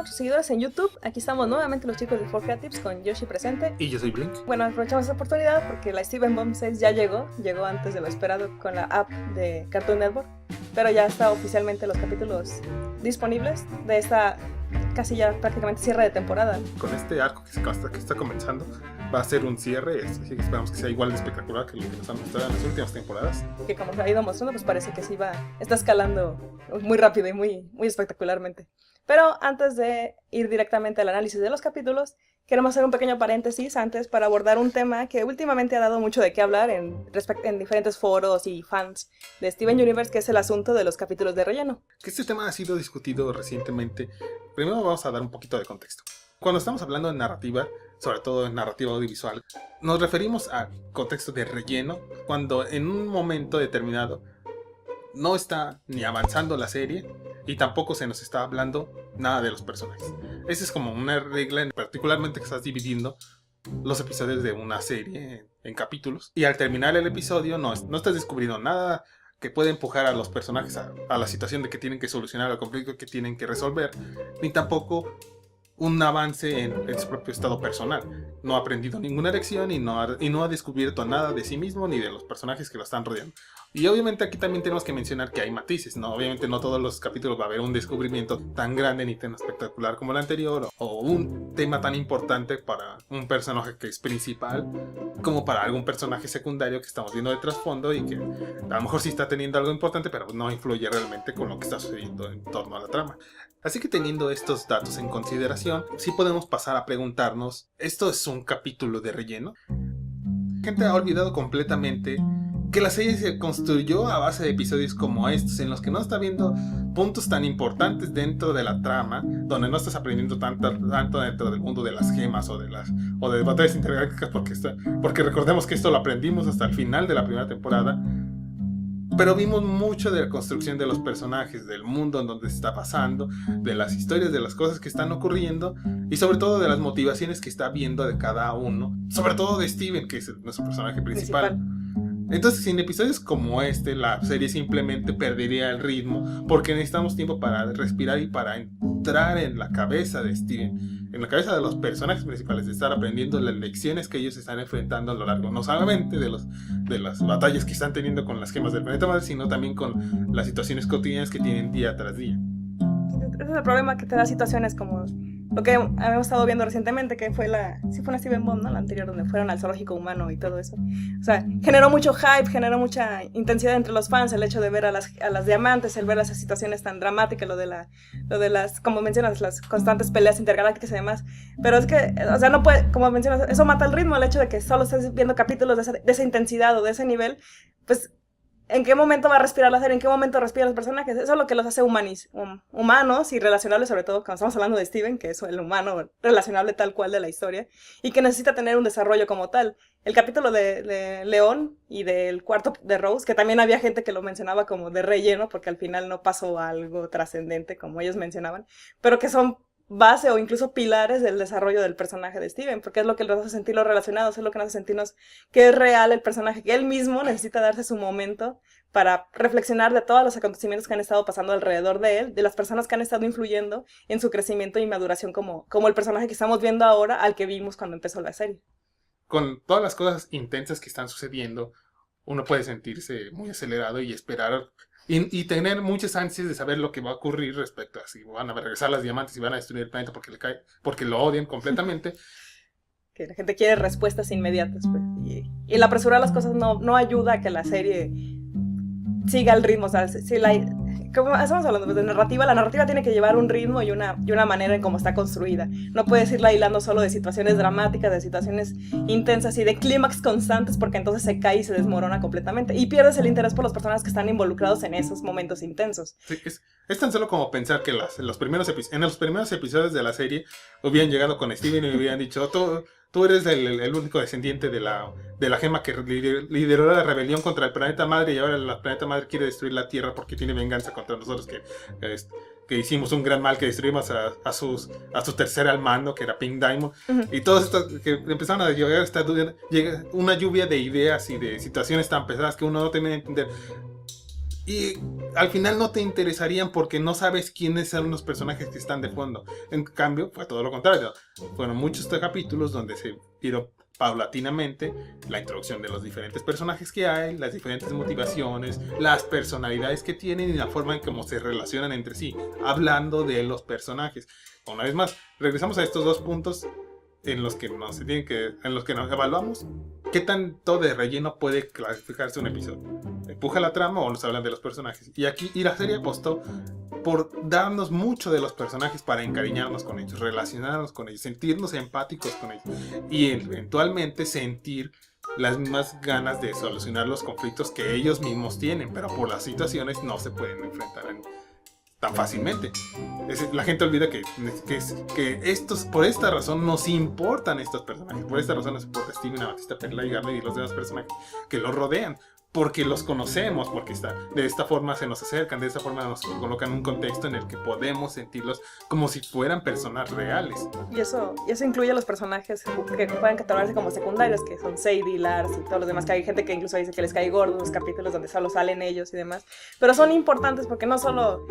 nuestros seguidores en YouTube. Aquí estamos nuevamente los chicos de 4Creatives con Yoshi presente. Y yo soy Blink. Bueno, aprovechamos esta oportunidad porque la Steven Bomb 6 ya llegó antes de lo esperado con la app de Cartoon Network, pero ya está oficialmente los capítulos disponibles de esta casi ya prácticamente cierre de temporada. Con este arco que está comenzando, va a ser un cierre, así que esperamos que sea igual de espectacular que lo que nos han mostrado en las últimas temporadas. Que como se ha ido mostrando, pues parece que sí está escalando muy rápido y muy espectacularmente. Pero antes de ir directamente al análisis de los capítulos, queremos hacer un pequeño paréntesis antes para abordar un tema que últimamente ha dado mucho de qué hablar en diferentes foros y fans de Steven Universe, que es el asunto de los capítulos de relleno. Que este tema ha sido discutido recientemente. Primero vamos a dar un poquito de contexto. Cuando estamos hablando de narrativa, sobre todo en narrativa audiovisual, nos referimos a contexto de relleno cuando en un momento determinado no está ni avanzando la serie y tampoco se nos está hablando nada de los personajes. Esa es como una regla, particularmente que estás dividiendo los episodios de una serie en capítulos, y al terminar el episodio no estás descubriendo nada que puede empujar a los personajes a la situación de que tienen que solucionar el conflicto que tienen que resolver, ni tampoco un avance en su propio estado personal. No ha aprendido ninguna lección y no ha descubierto nada de sí mismo ni de los personajes que lo están rodeando. Y obviamente aquí también tenemos que mencionar que hay matices, ¿no? Obviamente no todos los capítulos va a haber un descubrimiento tan grande ni tan espectacular como el anterior, o un tema tan importante para un personaje que es principal como para algún personaje secundario que estamos viendo de trasfondo y que a lo mejor sí está teniendo algo importante, pero no influye realmente con lo que está sucediendo en torno a la trama. Así que teniendo estos datos en consideración, sí podemos pasar a preguntarnos, ¿esto es un capítulo de relleno? La gente ha olvidado completamente que la serie se construyó a base de episodios como estos, en los que no está viendo puntos tan importantes dentro de la trama, donde no estás aprendiendo tanto dentro del mundo de las gemas o de batallas intergalácticas, porque recordemos que esto lo aprendimos hasta el final de la primera temporada. Pero vimos mucho de la construcción de los personajes, del mundo en donde se está pasando, de las historias, de las cosas que están ocurriendo y sobre todo de las motivaciones que está viendo de cada uno, sobre todo de Steven, que es nuestro personaje principal. Entonces, sin episodios como este, la serie simplemente perdería el ritmo, porque necesitamos tiempo para respirar y para entrar en la cabeza de Steven, en la cabeza de los personajes principales, de estar aprendiendo las lecciones que ellos están enfrentando a lo largo, no solamente de las batallas que están teniendo con las gemas del planeta madre, sino también con las situaciones cotidianas que tienen día tras día. Ese es el problema, que te da situaciones como lo que habíamos estado viendo recientemente, que fue una Steven Bomb, ¿no? La anterior, donde fueron al zoológico humano y todo eso. O sea, generó mucho hype, generó mucha intensidad entre los fans, el hecho de ver a las diamantes, el ver esas situaciones tan dramáticas, lo de las, como mencionas, las constantes peleas intergalácticas y demás. Pero es que, o sea, no puede, como mencionas, eso mata el ritmo, el hecho de que solo estés viendo capítulos de esa intensidad o de ese nivel, pues ¿en qué momento va a respirar la serie? ¿En qué momento respiran los personajes? Eso es lo que los hace humanos y relacionables, sobre todo cuando estamos hablando de Steven, que es el humano relacionable tal cual de la historia, y que necesita tener un desarrollo como tal. El capítulo de León y del cuarto de Rose, que también había gente que lo mencionaba como de relleno, porque al final no pasó algo trascendente, como ellos mencionaban, pero que son base o incluso pilares del desarrollo del personaje de Steven, porque es lo que nos hace sentirlo relacionados, es lo que nos hace sentirnos que es real el personaje, que él mismo necesita darse su momento para reflexionar de todos los acontecimientos que han estado pasando alrededor de él, de las personas que han estado influyendo en su crecimiento y maduración como el personaje que estamos viendo ahora al que vimos cuando empezó la serie. Con todas las cosas intensas que están sucediendo, uno puede sentirse muy acelerado y esperar y tener muchas ansias de saber lo que va a ocurrir respecto a si van a regresar las diamantes y van a destruir el planeta porque lo odian completamente. Que la gente quiere respuestas inmediatas, pues, y el apresurar las cosas no ayuda a que la serie siga el ritmo. O sea, como estamos hablando de narrativa, la narrativa tiene que llevar un ritmo y una manera en cómo está construida. No puedes irla hilando solo de situaciones dramáticas, de situaciones intensas y de clímax constantes, porque entonces se cae y se desmorona completamente y pierdes el interés por las personas que están involucrados en esos momentos intensos. Sí, es tan solo como pensar que en los primeros episodios de la serie hubieran llegado con Steven y hubieran dicho: tú eres el único descendiente de la gema que lideró la rebelión contra el planeta madre, y ahora el planeta madre quiere destruir la Tierra porque tiene venganza contra nosotros, que hicimos un gran mal, que destruimos a su tercer al mando, que era Pink Diamond. Uh-huh. Y todos estos que empezaron a llegar llega una lluvia de ideas y de situaciones tan pesadas que uno no termina de entender. Y al final no te interesarían porque no sabes quiénes son los personajes que están de fondo. En cambio, fue todo lo contrario. Fueron muchos capítulos donde se vieron paulatinamente la introducción de los diferentes personajes que hay, las diferentes motivaciones, las personalidades que tienen y la forma en cómo se relacionan entre sí, hablando de los personajes. Una vez más, regresamos a estos dos puntos en los que nos evaluamos qué tanto de relleno puede clasificarse un episodio. ¿Empuja la trama o nos hablan de los personajes? Y la serie apostó por darnos mucho de los personajes para encariñarnos con ellos, relacionarnos con ellos, sentirnos empáticos con ellos y eventualmente sentir las mismas ganas de solucionar los conflictos que ellos mismos tienen, pero por las situaciones no se pueden enfrentar tan fácilmente. La gente olvida que por esta razón nos importan estos personajes, por esta razón nos importa Steven, Amatista, Perla y Garnet y los demás personajes que los rodean, porque los conocemos, porque de esta forma se nos acercan, de esta forma nos colocan en un contexto en el que podemos sentirlos como si fueran personas reales. Y eso incluye a los personajes que pueden catalogarse como secundarios, que son Sadie, Lars y todos los demás, que hay gente que incluso dice que les cae gordo los capítulos donde solo salen ellos y demás, pero son importantes porque no solo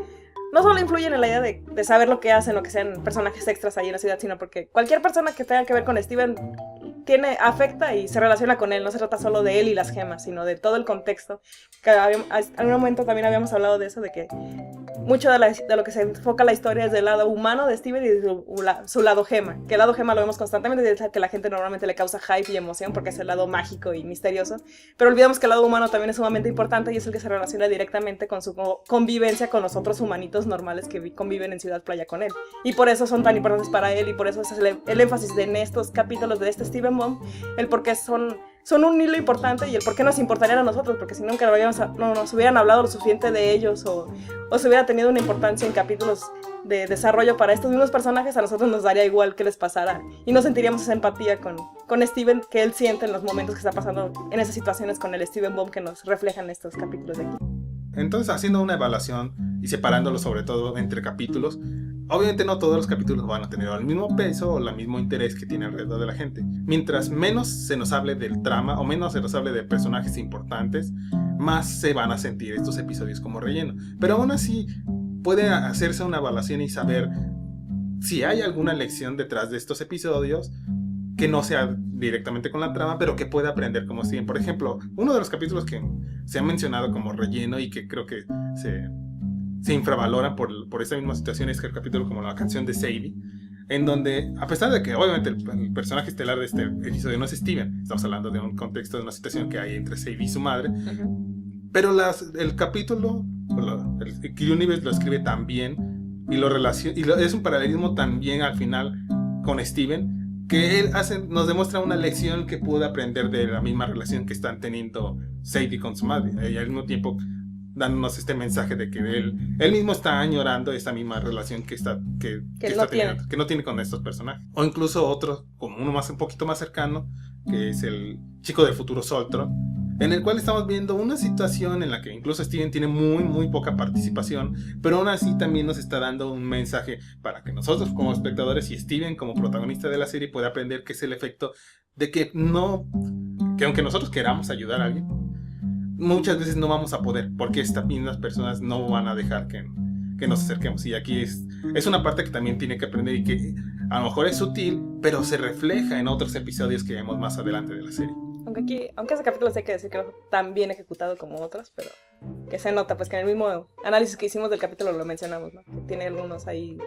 influyen en la idea de saber lo que hacen o que sean personajes extras ahí en la ciudad, sino porque cualquier persona que tenga que ver con Steven afecta y se relaciona con él. No se trata solo de él y las gemas, sino de todo el contexto. En algún momento también habíamos hablado de eso, de que mucho de lo que se enfoca la historia es del lado humano de Steven y de su lado gema. Que el lado gema lo vemos constantemente, y es el que la gente normalmente le causa hype y emoción porque es el lado mágico y misterioso. Pero olvidamos que el lado humano también es sumamente importante y es el que se relaciona directamente con su convivencia con los otros humanitos normales que conviven en Ciudad Playa con él. Y por eso son tan importantes para él y por eso es el énfasis en estos capítulos de este Steven Bomb, el por qué son un hilo importante y el por qué nos importarían a nosotros, porque si nunca no nos hubieran hablado lo suficiente de ellos o se hubiera tenido una importancia en capítulos de desarrollo para estos mismos personajes, a nosotros nos daría igual que les pasara y no sentiríamos esa empatía con Steven que él siente en los momentos que está pasando en esas situaciones con el Steven Bomb que nos reflejan estos capítulos de aquí. Entonces, haciendo una evaluación y separándolo sobre todo entre capítulos, obviamente no todos los capítulos van a tener el mismo peso o el mismo interés que tiene alrededor de la gente. Mientras menos se nos hable del trama o menos se nos hable de personajes importantes, más se van a sentir estos episodios como relleno. Pero aún así, puede hacerse una evaluación y saber si hay alguna lección detrás de estos episodios que no sea directamente con la trama, pero que pueda aprender como siguen. Por ejemplo, uno de los capítulos que se ha mencionado como relleno y que creo que se infravalora por esta misma situación es el capítulo como la canción de Sadie, en donde, a pesar de que obviamente el personaje estelar de este episodio no es Steven, estamos hablando de un contexto de una situación que hay entre Sadie y su madre, pero el capítulo, el Universe lo escribe tan bien y es un paralelismo también al final con Steven, que él nos demuestra una lección que pudo aprender de la misma relación que están teniendo Sadie con su madre, y al mismo tiempo dándonos este mensaje de que él mismo está añorando esta misma relación que no tiene con estos personajes. O incluso otro, como uno un poquito más cercano, que es el chico del futuro Soltron, en el cual estamos viendo una situación en la que incluso Steven tiene muy muy poca participación, pero aún así también nos está dando un mensaje para que nosotros como espectadores y Steven como protagonista de la serie pueda aprender que es el efecto de que aunque nosotros queramos ayudar a alguien, muchas veces no vamos a poder, porque estas mismas personas no van a dejar que nos acerquemos. Y aquí es una parte que también tiene que aprender y que a lo mejor es sutil, pero se refleja en otros episodios que vemos más adelante de la serie. Aunque ese capítulo sí hay que decir que no fue tan bien ejecutado como otros, pero que se nota, pues que en el mismo análisis que hicimos del capítulo lo mencionamos, ¿no? Que tiene algunos ahí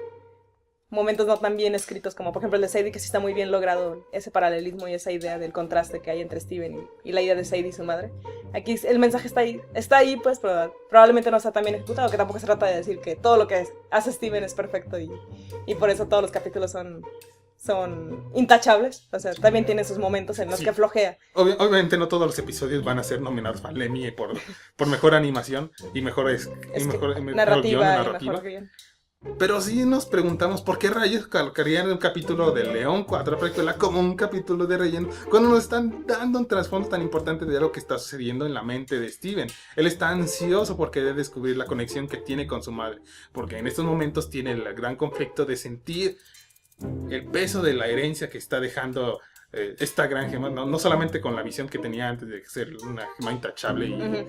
momentos no tan bien escritos, como por ejemplo el de Sadie, que sí está muy bien logrado ese paralelismo y esa idea del contraste que hay entre Steven y la idea de Sadie y su madre. Aquí el mensaje está ahí pues, pero probablemente no está tan bien ejecutado, que tampoco se trata de decir que todo lo que hace Steven es perfecto y por eso todos los capítulos son intachables. O sea, también tiene sus momentos en los que flojea. Obviamente no todos los episodios van a ser nominados al Emmy por mejor animación y mejor narrativa. Guión. Pero sí nos preguntamos por qué rayos colocarían el capítulo de León 4 película como un capítulo de relleno cuando nos están dando un trasfondo tan importante de lo que está sucediendo en la mente de Steven. Él está ansioso por querer descubrir la conexión que tiene con su madre, porque en estos momentos tiene el gran conflicto de sentir el peso de la herencia que está dejando esta gran gema, no solamente con la visión que tenía antes de ser una gema intachable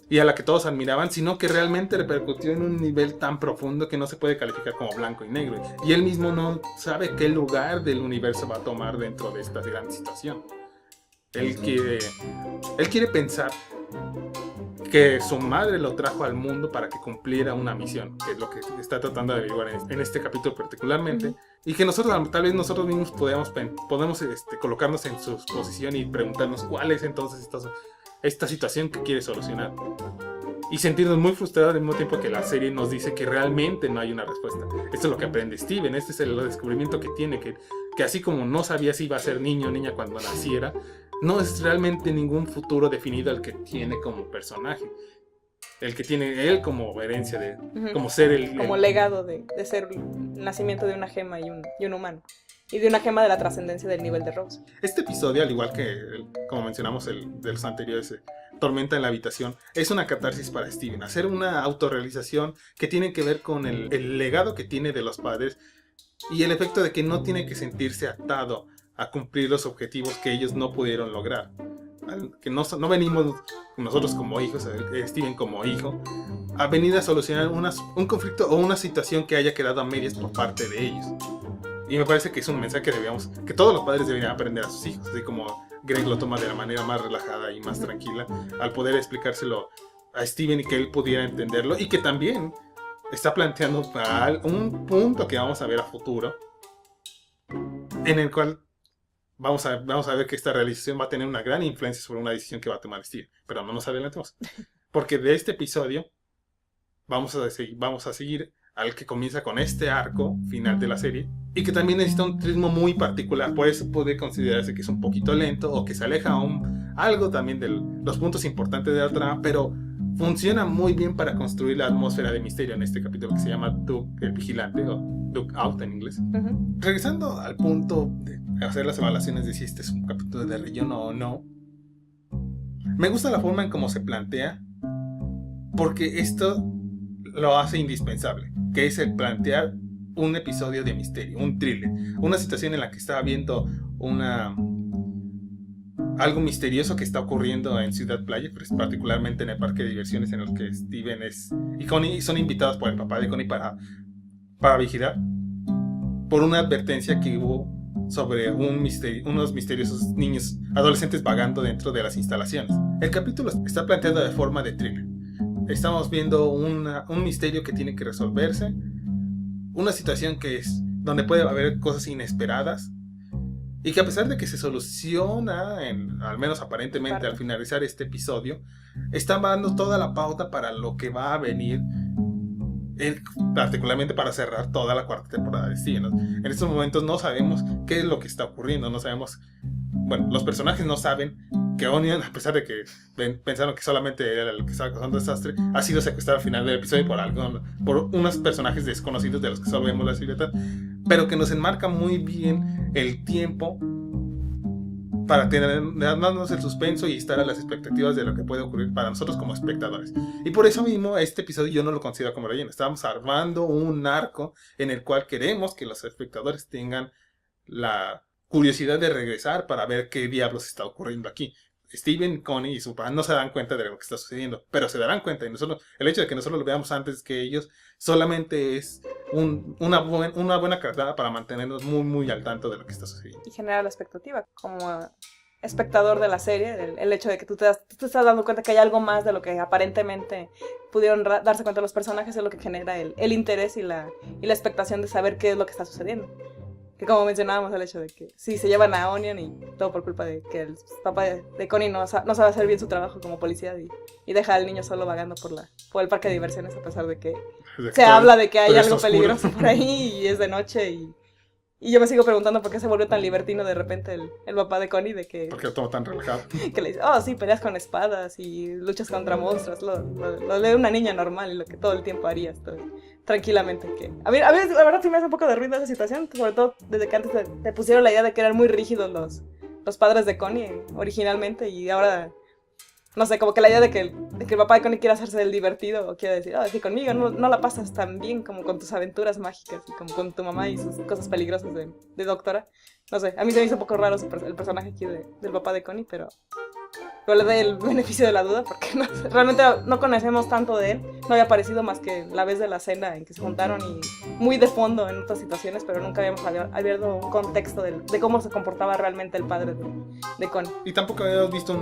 y y a la que todos admiraban, sino que realmente repercutió en un nivel tan profundo que no se puede calificar como blanco y negro. Y él mismo no sabe qué lugar del universo va a tomar dentro de esta gran situación. Él quiere pensar que su madre lo trajo al mundo para que cumpliera una misión, que es lo que está tratando de averiguar en este capítulo particularmente, y que nosotros, tal vez nosotros mismos podemos colocarnos en su posición y preguntarnos cuál es entonces esta situación que quiere solucionar. Y sentirnos muy frustrados al mismo tiempo que la serie nos dice que realmente no hay una respuesta. Esto es lo que aprende Steven, este es el descubrimiento que tiene, que así como no sabía si iba a ser niño o niña cuando naciera, no es realmente ningún futuro definido el que tiene como personaje. El que tiene él como herencia, como ser como legado de ser el nacimiento de una gema y un humano. Y de una gema de la trascendencia del nivel de Rose. Este episodio, al igual que, como mencionamos, de los anteriores, Tormenta en la habitación, es una catarsis para Steven. Hacer una autorrealización que tiene que ver con el legado que tiene de los padres y el efecto de que no tiene que sentirse atado a cumplir los objetivos que ellos no pudieron lograr. Que no venimos nosotros como hijos, Steven como hijo, a venir a solucionar un conflicto o una situación que haya quedado a medias por parte de ellos. Y me parece que es un mensaje que todos los padres deberían aprender a sus hijos, así como Greg lo toma de la manera más relajada y más tranquila, al poder explicárselo a Steven y que él pudiera entenderlo, y que también está planteando un punto que vamos a ver a futuro, en el cual vamos a ver que esta realización va a tener una gran influencia sobre una decisión que va a tomar Steven. Pero no nos adelantemos, porque de este episodio vamos a seguir al que comienza con este arco final de la serie, y que también necesita un ritmo muy particular. Por eso puede considerarse que es un poquito lento o que se aleja algo también de los puntos importantes de la trama, pero funciona muy bien para construir la atmósfera de misterio en este capítulo que se llama Duke el Vigilante, o Duke Out en inglés. Regresando al punto de hacer las evaluaciones de si este es un capítulo de relleno o no, me gusta la forma en cómo se plantea, porque esto lo hace indispensable, que es el plantear un episodio de misterio, un thriller, una situación en la que está habiendo algo misterioso que está ocurriendo en Ciudad Playa, particularmente en el parque de diversiones en el que Steven y Connie son invitados por el papá de Connie para vigilar por una advertencia que hubo sobre unos misteriosos niños adolescentes vagando dentro de las instalaciones. El capítulo está planteado de forma de thriller. Estamos viendo un misterio que tiene que resolverse, una situación donde puede haber cosas inesperadas, y que a pesar de que se soluciona, al menos aparentemente al finalizar este episodio, están dando toda la pauta para lo que va a venir, particularmente para cerrar toda la cuarta temporada de Steven. En estos momentos no sabemos qué es lo que está ocurriendo, no sabemos, los personajes no saben que Onion, a pesar de que pensaron que solamente era el que estaba causando desastre, ha sido secuestrado al final del episodio por unos personajes desconocidos de los que solo vemos la silueta, pero que nos enmarca muy bien el tiempo para darnos el suspenso y estar a las expectativas de lo que puede ocurrir para nosotros como espectadores. Y por eso mismo este episodio yo no lo considero como relleno. Estamos armando un arco en el cual queremos que los espectadores tengan la curiosidad de regresar para ver qué diablos está ocurriendo aquí. Steven, Connie y su papá no se dan cuenta de lo que está sucediendo, pero se darán cuenta, y el hecho de que nosotros lo veamos antes que ellos solamente es una buena cartada para mantenernos muy muy al tanto de lo que está sucediendo. Y generar la expectativa como espectador de la serie, el hecho de que tú te estás dando cuenta que hay algo más de lo que aparentemente pudieron darse cuenta los personajes, es lo que genera el interés y la expectación de saber qué es lo que está sucediendo. Que como mencionábamos, el hecho de que sí, se llevan a Onion y todo por culpa de que el papá de Connie no sabe hacer bien su trabajo como policía y deja al niño solo vagando por el parque de diversiones, a pesar de que se habla de que hay algo peligroso por ahí y es de noche y yo me sigo preguntando por qué se volvió tan libertino de repente el papá de Connie, de que... ¿Por qué todo tan relajado? Que le dice, sí, peleas con espadas y luchas contra monstruos, lo lee una niña normal y lo que todo el tiempo harías tranquilamente. Que a mí la verdad sí me hace un poco de ruido esa situación, sobre todo desde que antes te pusieron la idea de que eran muy rígidos los padres de Connie originalmente, y ahora... No sé, como que la idea de que el papá de Connie quiera hacerse el divertido, o quiera decir, si conmigo no la pasas tan bien como con tus aventuras mágicas y como con tu mamá y sus cosas peligrosas de doctora. No sé, a mí se me hizo un poco raro el personaje aquí del papá de Connie, pero pero le doy el beneficio de la duda porque realmente no conocemos tanto de él. No había aparecido más que la vez de la cena en que se juntaron y muy de fondo en otras situaciones, pero nunca habíamos abierto un contexto de cómo se comportaba realmente el padre de Connie. Y tampoco habíamos visto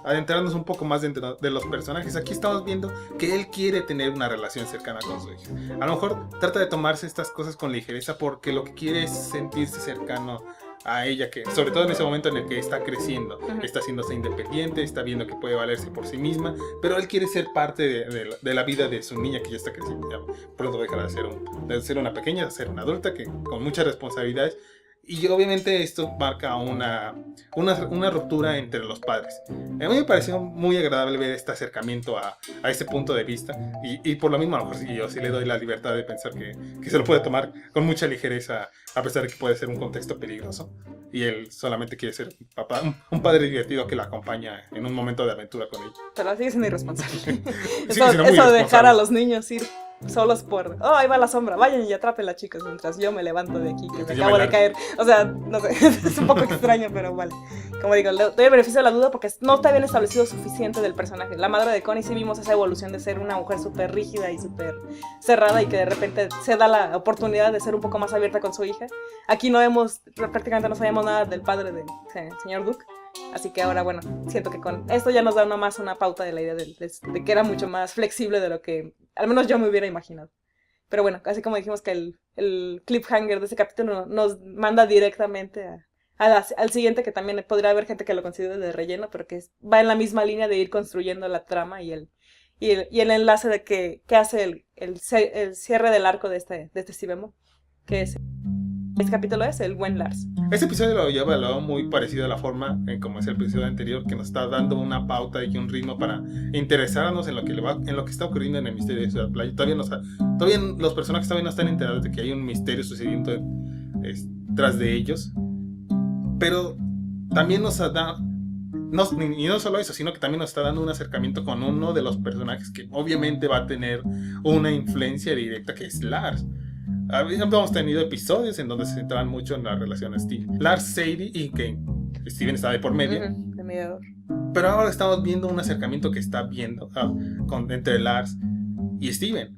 adentrarnos un poco más dentro de los personajes. Aquí estamos viendo que él quiere tener una relación cercana con su hija. A lo mejor trata de tomarse estas cosas con ligereza porque lo que quiere es sentirse cercano a ella, que sobre todo en ese momento en el que está creciendo, está haciéndose independiente, está viendo que puede valerse por sí misma, pero él quiere ser parte de la vida de su niña que ya está creciendo. Ya pronto dejará de ser una pequeña, de ser una adulta que con muchas responsabilidades. Y obviamente esto marca una ruptura entre los padres. A mí me pareció muy agradable ver este acercamiento a ese punto de vista. Y por lo mismo, a lo mejor yo sí le doy la libertad de pensar que se lo puede tomar con mucha ligereza, a pesar de que puede ser un contexto peligroso. Y él solamente quiere ser un padre divertido que la acompaña en un momento de aventura con ella. Pero sigue siendo irresponsable. Eso de dejar a los niños ir solos por... Oh, ahí va la sombra, vayan y atrapen las chicas mientras yo me levanto de aquí, que me acabo de caer. O sea, no sé, es un poco extraño, pero vale. Como digo, le doy el beneficio de la duda porque no está bien establecido suficiente del personaje. La madre de Connie sí vimos esa evolución de ser una mujer súper rígida y súper cerrada y que de repente se da la oportunidad de ser un poco más abierta con su hija. Aquí prácticamente no sabíamos nada del padre del señor Duke. Así que ahora, bueno, siento que con esto ya nos da una pauta de la idea de que era mucho más flexible de lo que al menos yo me hubiera imaginado. Pero bueno, así como dijimos que el cliffhanger de ese capítulo nos manda directamente al siguiente, que también podría haber gente que lo considere de relleno, pero que va en la misma línea de ir construyendo la trama y el enlace de que hace el cierre del arco de este Steve Emo, que es... Este capítulo es el buen Lars. Este episodio lo lleva muy parecido a la forma en como es el episodio anterior, que nos está dando una pauta y un ritmo para interesarnos en lo que está ocurriendo en el misterio de Ciudad Playa. Todavía los personajes todavía no están enterados de que hay un misterio sucediendo tras de ellos. Pero también nos da... y no solo eso, sino que también nos está dando un acercamiento con uno de los personajes que obviamente va a tener una influencia directa, que es Lars. Hemos tenido episodios en donde se centran mucho en la relación Lars, Sadie y que Steven está de por medio. De mediador. Pero ahora estamos viendo un acercamiento que está viendo entre Lars y Steven.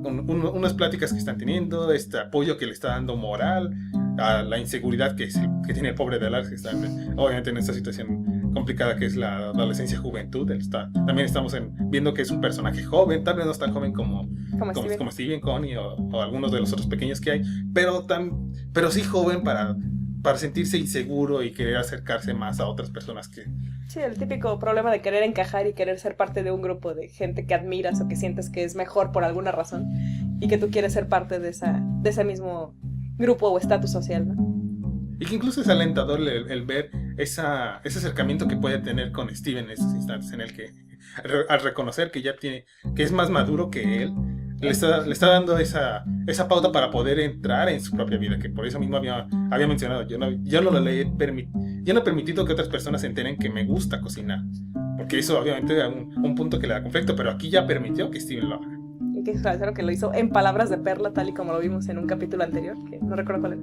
Unas pláticas que están teniendo, este apoyo que le está dando moral, a la inseguridad que tiene el pobre de Lars, que está obviamente en esta situación complicada que es la adolescencia-juventud. También estamos viendo que es un personaje joven, tal vez no tan joven como Steven, Connie o algunos de los otros pequeños que hay, pero sí joven para sentirse inseguro y querer acercarse más a otras personas que... Sí, el típico problema de querer encajar y querer ser parte de un grupo de gente que admiras o que sientes que es mejor por alguna razón y que tú quieres ser parte de ese mismo grupo o estatus social, ¿no? Y que incluso es alentador el ver ese acercamiento que puede tener con Steven en esos instantes en el que, al reconocer que es más maduro que él, le está dando esa pauta para poder entrar en su propia vida, que por eso mismo había mencionado, yo no he permitido que otras personas se enteren que me gusta cocinar, porque eso obviamente era un punto que le da conflicto, pero aquí ya permitió que Steven lo haga. Y que es claro que lo hizo en palabras de Perla, tal y como lo vimos en un capítulo anterior, que no recuerdo cuál era.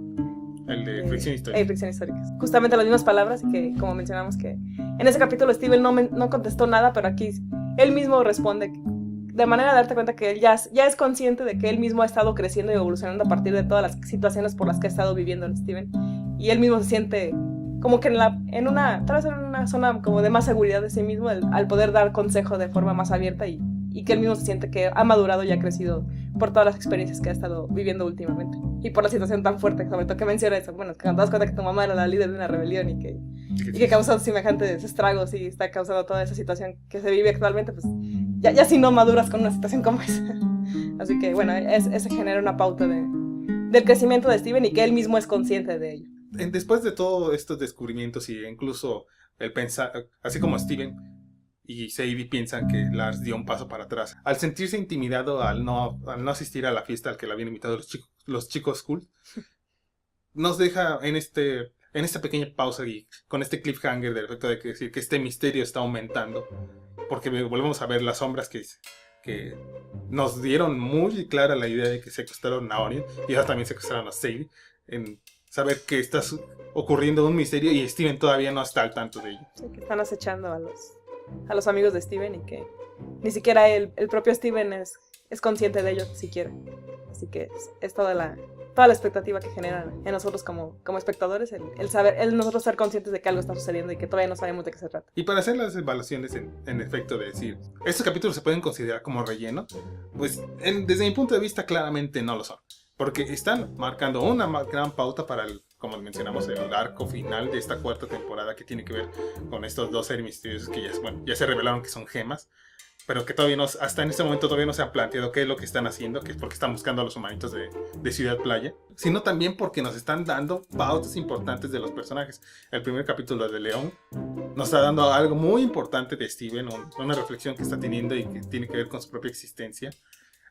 El de Fricción Histórica. Fricción Histórica. Justamente las mismas palabras, y que como mencionamos que en ese capítulo Steven no contestó nada, pero aquí él mismo responde de manera de darte cuenta que él ya es consciente de que él mismo ha estado creciendo y evolucionando a partir de todas las situaciones por las que ha estado viviendo el Steven, y él mismo se siente como que tal vez en una zona como de más seguridad de sí mismo al poder dar consejo de forma más abierta y que él mismo se siente que ha madurado y ha crecido por todas las experiencias que ha estado viviendo últimamente y por la situación tan fuerte, sobre todo que menciona eso, bueno, que cuando te das cuenta que tu mamá era la líder de una rebelión y que causó semejantes estragos y está causando toda esa situación que se vive actualmente, pues ya si no maduras con una situación como esa. Así que bueno, ese genera una pauta del crecimiento de Steven y que él mismo es consciente de ello. Después de todos estos descubrimientos y incluso el pensar, así como Steven y Sadie piensan que Lars dio un paso para atrás, al sentirse intimidado al no asistir a la fiesta al que le habían invitado los chicos cool, nos deja en esta pequeña pausa y con este cliffhanger del efecto de decir que este misterio está aumentando, porque volvemos a ver las sombras que nos dieron muy clara la idea de que secuestraron a Orion y ahora también secuestraron a Sadie. saber que está ocurriendo un misterio y Steven todavía no está al tanto de ello. Sí, que están acechando a los amigos de Steven y que ni siquiera el propio Steven es consciente de ello siquiera. Así que es toda la expectativa que generan en nosotros como espectadores, el saber, el nosotros ser conscientes de que algo está sucediendo y que todavía no sabemos de qué se trata. Y para hacer las evaluaciones en efecto de decir, ¿estos capítulos se pueden considerar como relleno? Pues desde mi punto de vista claramente no lo son. Porque están marcando una gran pauta para como mencionamos, el arco final de esta cuarta temporada que tiene que ver con estos dos seres misteriosos que ya se revelaron que son gemas, pero que todavía no, hasta en este momento todavía no se han planteado qué es lo que están haciendo, que es porque están buscando a los humanitos de Ciudad Playa, sino también porque nos están dando pautas importantes de los personajes. El primer capítulo de León nos está dando algo muy importante de Steven, una reflexión que está teniendo y que tiene que ver con su propia existencia.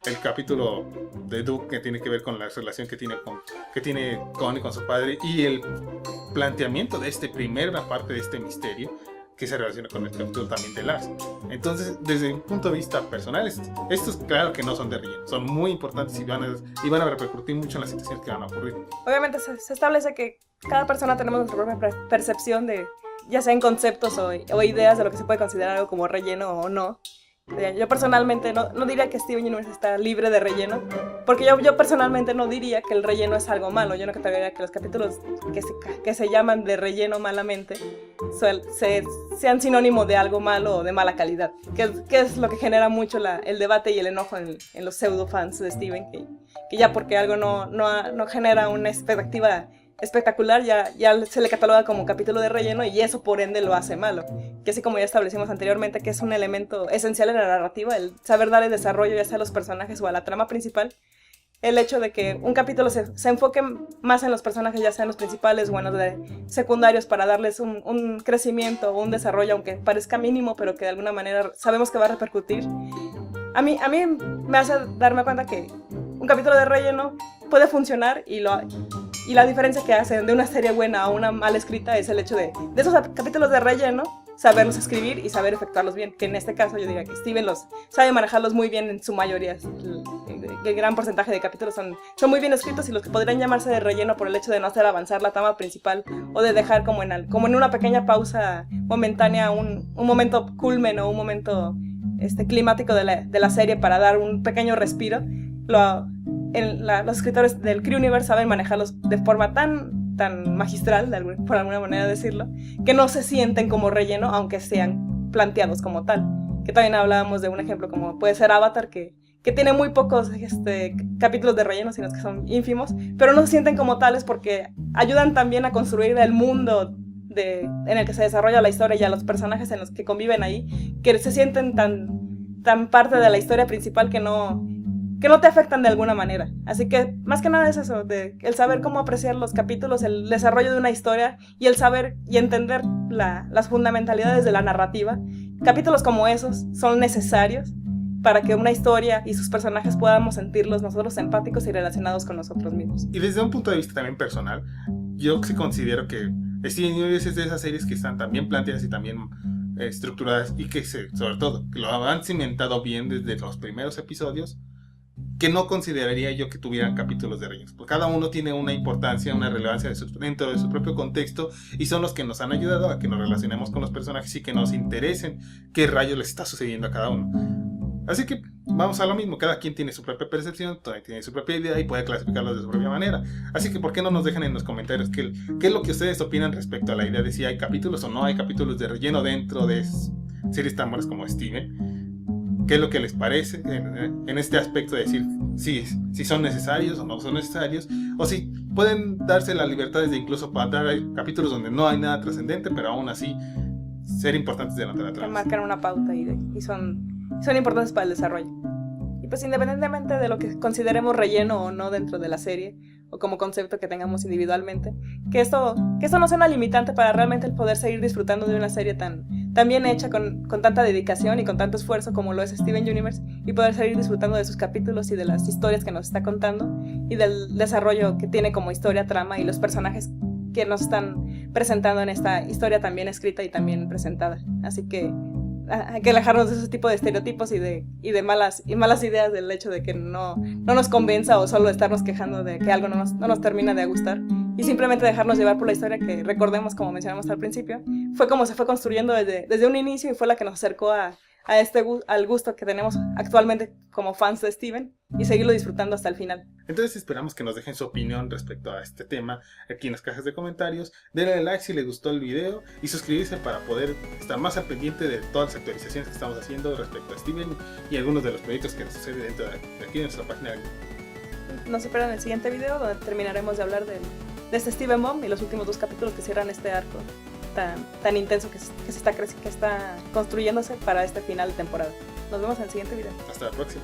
El capítulo de Duke, que tiene que ver con la relación que tiene Connie con su padre, y el planteamiento de esta primera parte de este misterio que se relaciona con el capítulo también de Lars. Entonces, desde un punto de vista personal, estos claro que no son de relleno, son muy importantes y van a repercutir mucho en las situaciones que van a ocurrir. Obviamente se establece que cada persona tenemos nuestra propia percepción de, ya sea en conceptos o ideas de lo que se puede considerar algo como relleno o no. Yo personalmente no diría que Steven Universe está libre de relleno, porque yo personalmente no diría que el relleno es algo malo. Yo no creo que los capítulos que se llaman de relleno malamente sean sinónimo de algo malo o de mala calidad, que es lo que genera mucho el debate y el enojo en los pseudo fans de Steven, que ya porque algo no genera una expectativa espectacular, ya se le cataloga como capítulo de relleno y eso por ende lo hace malo. Que así como ya establecimos anteriormente que es un elemento esencial en la narrativa, el saber darle desarrollo ya sea a los personajes o a la trama principal, el hecho de que un capítulo se enfoque más en los personajes, ya sean los principales o en los secundarios, para darles un crecimiento o un desarrollo, aunque parezca mínimo, pero que de alguna manera sabemos que va a repercutir. A mí me hace darme cuenta que un capítulo de relleno puede funcionar y la diferencia que hacen de una serie buena a una mal escrita es el hecho de esos capítulos de relleno saberlos escribir y saber efectuarlos bien, que en este caso yo diría que Steven sabe manejarlos muy bien en su mayoría. El gran porcentaje de capítulos son muy bien escritos, y los que podrían llamarse de relleno por el hecho de no hacer avanzar la trama principal o de dejar como en una pequeña pausa momentánea un momento culmen o un momento climático de la serie para dar un pequeño respiro, los escritores del Cree Universe saben manejarlos de forma tan magistral, por alguna manera decirlo, que no se sienten como relleno, aunque sean planteados como tal. Que también hablábamos de un ejemplo como puede ser Avatar, que tiene muy pocos capítulos de relleno, sino que son ínfimos, pero no se sienten como tales porque ayudan también a construir el mundo en el que se desarrolla la historia y a los personajes en los que conviven ahí, que se sienten tan parte de la historia principal que no te afectan de alguna manera. Así que más que nada es eso, el saber cómo apreciar los capítulos, el desarrollo de una historia y el saber y entender las fundamentalidades de la narrativa. Capítulos como esos son necesarios para que una historia y sus personajes podamos sentirlos nosotros empáticos y relacionados con nosotros mismos. Y desde un punto de vista también personal, yo sí considero que Steven Universe es de esas series que están también planteadas y también estructuradas, y que sobre todo que lo han cimentado bien desde los primeros episodios, que no consideraría yo que tuvieran capítulos de relleno, porque cada uno tiene una importancia, una relevancia dentro de su propio contexto, y son los que nos han ayudado a que nos relacionemos con los personajes y que nos interesen qué rayos les está sucediendo a cada uno. Así que vamos a lo mismo, cada quien tiene su propia percepción, tiene su propia idea y puede clasificarlos de su propia manera. Así que ¿por qué no nos dejan en los comentarios qué es lo que ustedes opinan respecto a la idea de si hay capítulos o no hay capítulos de relleno dentro de series tan buenas como Steven? ¿Qué es lo que les parece en este aspecto de decir si son necesarios o no son necesarios? O si pueden darse la libertad de incluso para dar capítulos donde no hay nada trascendente, pero aún así ser importantes delante de la trama. Que marcan una pauta y son importantes para el desarrollo. Y pues independientemente de lo que consideremos relleno o no dentro de la serie, o como concepto que tengamos individualmente, que esto no sea una limitante para realmente el poder seguir disfrutando de una serie tan bien hecha, con tanta dedicación y con tanto esfuerzo como lo es Steven Universe, y poder seguir disfrutando de sus capítulos y de las historias que nos está contando y del desarrollo que tiene como historia, trama y los personajes que nos están presentando en esta historia también escrita y también presentada. Así que hay que alejarnos de ese tipo de estereotipos y de malas ideas del hecho de que no nos convenza, o solo estarnos quejando de que algo no nos termina de gustar, y simplemente dejarnos llevar por la historia que, recordemos, como mencionamos al principio, fue como se fue construyendo desde un inicio y fue la que nos acercó al gusto que tenemos actualmente como fans de Steven y seguirlo disfrutando hasta el final. Entonces esperamos que nos dejen su opinión respecto a este tema aquí en las cajas de comentarios. Denle like si les gustó el video y suscribirse para poder estar más al pendiente de todas las actualizaciones que estamos haciendo respecto a Steven y algunos de los proyectos que nos suceden dentro de aquí de nuestra página. Nos esperan en el siguiente video donde terminaremos de hablar de este Steven Bomb y los últimos 2 capítulos que cierran este arco tan intenso que está construyéndose para este final de temporada. Nos vemos en el siguiente video. Hasta la próxima.